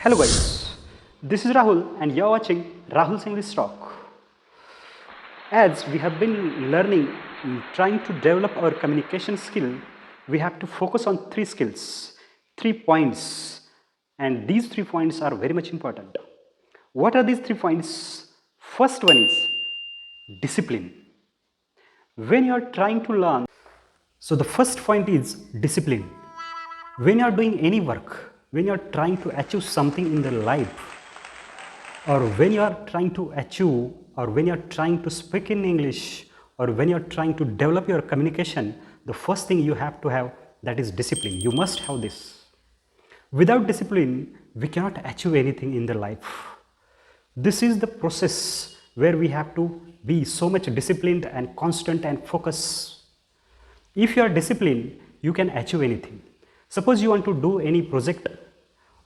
Hello guys, this is Rahul and you're watching Rahul's English Talk. As we have been learning, trying to develop our communication skill, we have to focus on three skills, 3 points, and these 3 points are very much important. What are these 3 points? First one is discipline. When you are trying to learn, so the first point is discipline. When you are doing any work, when you are trying to achieve something in the life, or when you are trying to achieve, or when you are trying to speak in English, or when you are trying to develop your communication, the first thing you have to have, that is discipline. You must have this. Without discipline, we cannot achieve anything in the life. This is the process where we have to be so much disciplined and constant and focus. If you are disciplined, you can achieve anything. Suppose you want to do any project,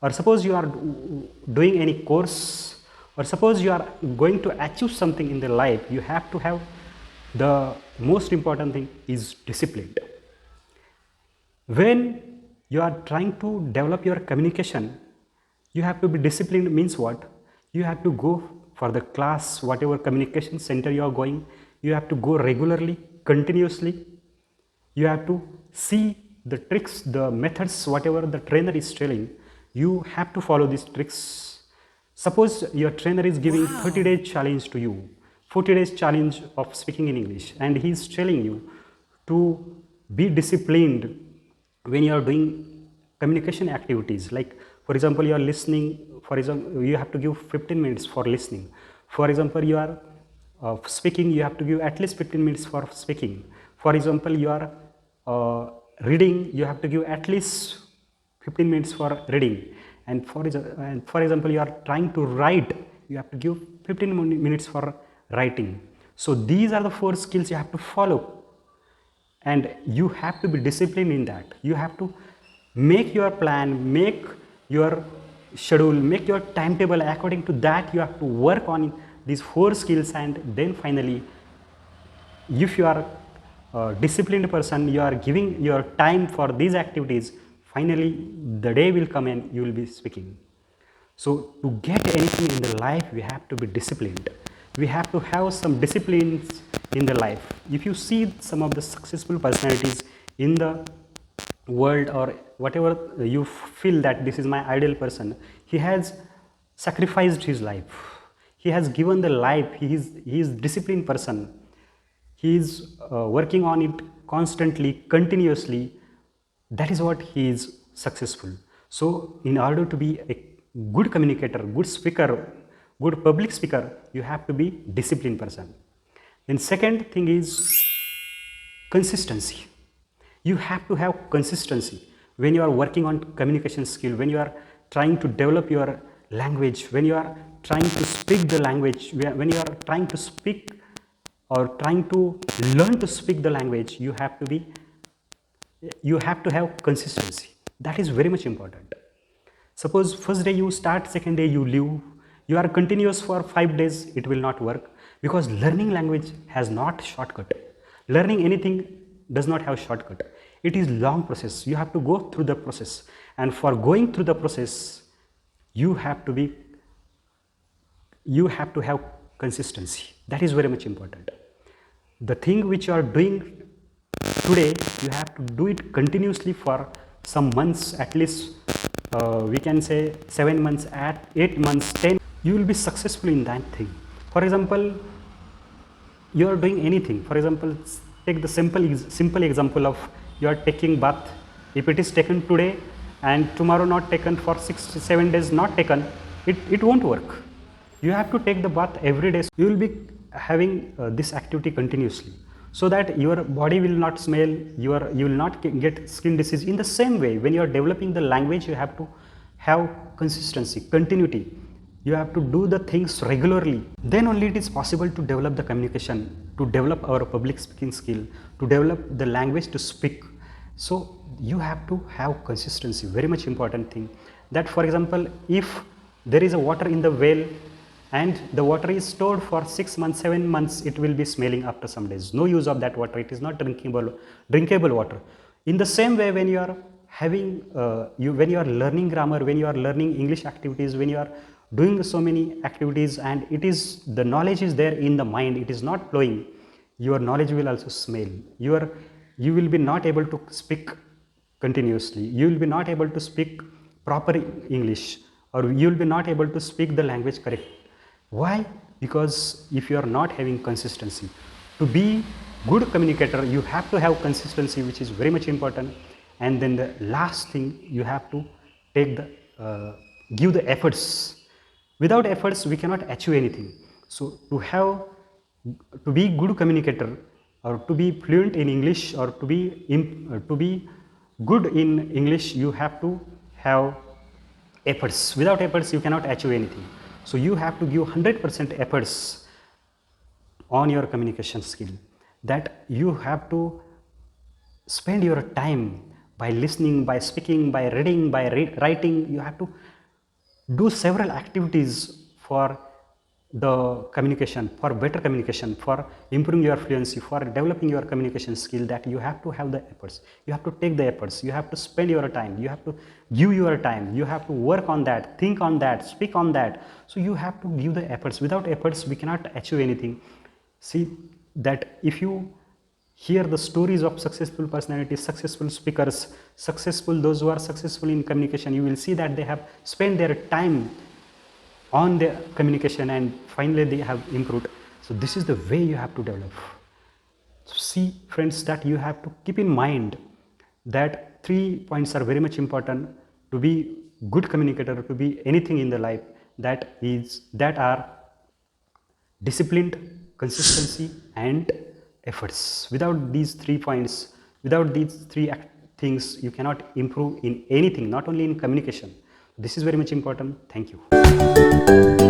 or suppose you are doing any course, or suppose you are going to achieve something in the life, you have to have the most important thing is discipline. When you are trying to develop your communication, you have to be disciplined. Means what? You have to go for the class, whatever communication center you are going, you have to go regularly, continuously. You have to see the tricks, the methods, whatever the trainer is telling, you have to follow these tricks. Suppose your trainer is giving 30-day challenge to you, 40 days challenge of speaking in English, and he is telling you to be disciplined when you are doing communication activities. Like, for example, you are listening, for example, you have to give 15 minutes for listening. For example, you are speaking, you have to give at least 15 minutes for speaking. For example, you are reading, you have to give at least 15 minutes for reading. And for example, you are trying to write, you have to give 15 minutes for writing. So these are the 4 skills you have to follow, and you have to be disciplined in that. You have to make your plan, make your schedule, make your timetable. According to that, you have to work on these 4 skills, and then finally, if you are a disciplined person, you are giving your time for these activities, finally the day will come and you will be speaking. So to get anything in the life, we have to be disciplined. We have to have some disciplines in the life. If you see some of the successful personalities in the world, or whatever you feel that this is my ideal person, he has sacrificed his life. He has given the life. He is disciplined person. He is working on it constantly, continuously. That is what he is successful. So in order to be a good communicator, good speaker, good public speaker, you have to be disciplined person. Then second thing is consistency. You have to have consistency when you are working on communication skill, when you are trying to develop your language, when you are trying to speak the language, when you are trying to speak or trying to learn to speak the language, you have to have consistency. That is very much important. Suppose first day you start, second day you leave, you are continuous for 5 days, it will not work, because learning language has not shortcut. Learning anything does not have shortcut. It is long process. You have to go through the process, and for going through the process, you have to have consistency. That is very much important. The thing which you are doing today, you have to do it continuously for some months, at least we can say 7 months, 8 months, 10. You will be successful in that thing. For example, you are doing anything. For example, take the simple example of you are taking bath. If it is taken today and tomorrow not taken, for 6 to 7 days not taken, it won't work. You have to take the bath every day. You will be having this activity continuously, so that your body will not smell, you will not get skin disease. In the same way, when you are developing the language, you have to have consistency, continuity. You have to do the things regularly. Then only it is possible to develop the communication, to develop our public speaking skill, to develop the language to speak. So you have to have consistency. Very much important thing. That, for example, if there is a water in the well, and the water is stored for 6 months, 7 months, it will be smelling after some days. No use of that water. It is not drinkable water. In the same way, when you are having when you are learning grammar, when you are learning English activities, when you are doing so many activities, and it is the knowledge is there in the mind, it is not flowing, your knowledge will also smell. You will be not able to speak continuously, you will be not able to speak proper English, or you will be not able to speak the language correct. Why? Because if you are not having consistency, to be good communicator you have to have consistency, which is very much important. And then the last thing, you have to take the give the efforts. Without efforts we cannot achieve anything. So to be good communicator, or to be fluent in English, or to be good in English, you have to have efforts. Without efforts you cannot achieve anything. So you have to give 100% efforts on your communication skill, that you have to spend your time by listening, by speaking, by reading, by writing. You have to do several activities for the communication, for better communication, for improving your fluency, for developing your communication skill, that you have to have the efforts. You have to take the efforts, you have to spend your time, you have to give your time, you have to work on that, think on that, speak on that. So you have to give the efforts. Without efforts we cannot achieve anything. See that if you hear the stories of successful personalities, successful speakers, those who are successful in communication, you will see that they have spent their time on their communication and finally they have improved. So this is the way you have to develop. So see friends, that you have to keep in mind that 3 points are very much important to be good communicator, to be anything in the life, that are disciplined, consistency and efforts. Without these 3 points, without these 3 things, you cannot improve in anything, not only in communication. This is very much important. Thank you.